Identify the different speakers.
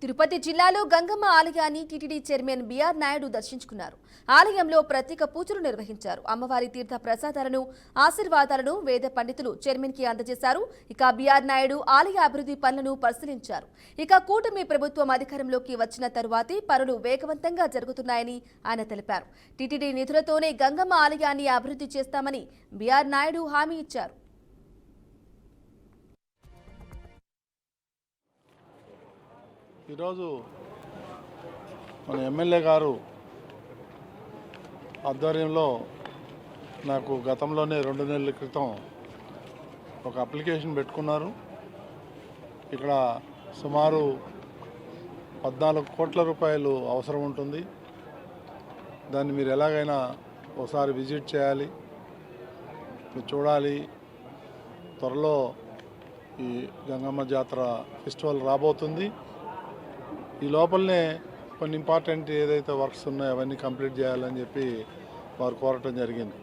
Speaker 1: తిరుపతి జిల్లాలో గంగమ్మ ఆలయాన్ని TTD chairman BR Naidu దర్శించుకున్నారు. ఆలయంలో ప్రత్యేక పూజలు నిర్వహించారు. అమ్మవారి తీర్థ ప్రసాదాలను, ఆశీర్వాదాలను వేద పండితులు చైర్మన్ కి అందజేశారు. ఇక బిఆర్ నాయుడు ఆలయ అభివృద్ధి పనులను పరిశీలించారు. ఇక కూటమి ప్రభుత్వం అధికారంలోకి వచ్చిన తరువాతే పనులు వేగవంతంగా జరుగుతున్నాయని ఆయన తెలిపారు. టీటీడీ నిధులతోనే గంగమ్మ ఆలయాన్ని అభివృద్ధి చేస్తామని బిఆర్ నాయుడు హామీ ఇచ్చారు.
Speaker 2: ఈరోజు మన ఎమ్మెల్యే గారు ఆధ్వర్యంలో నాకు గతంలోనే 2 నెలల క్రితం ఒక అప్లికేషన్ పెట్టుకున్నారు. ఇక్కడ సుమారు 14 కోట్ల రూపాయలు అవసరం ఉంటుంది. దాన్ని మీరు ఎలాగైనా ఒకసారి విజిట్ చేయాలి, మీరు చూడాలి. త్వరలో ఈ గంగమ్మ జాతర ఫెస్టివల్ రాబోతుంది. ఈ లోపలనే కొన్ని ఇంపార్టెంట్ ఏదైతే వర్క్స్ ఉన్నాయో అవన్నీ కంప్లీట్ చేయాలని చెప్పి వారు కోరటం జరిగింది.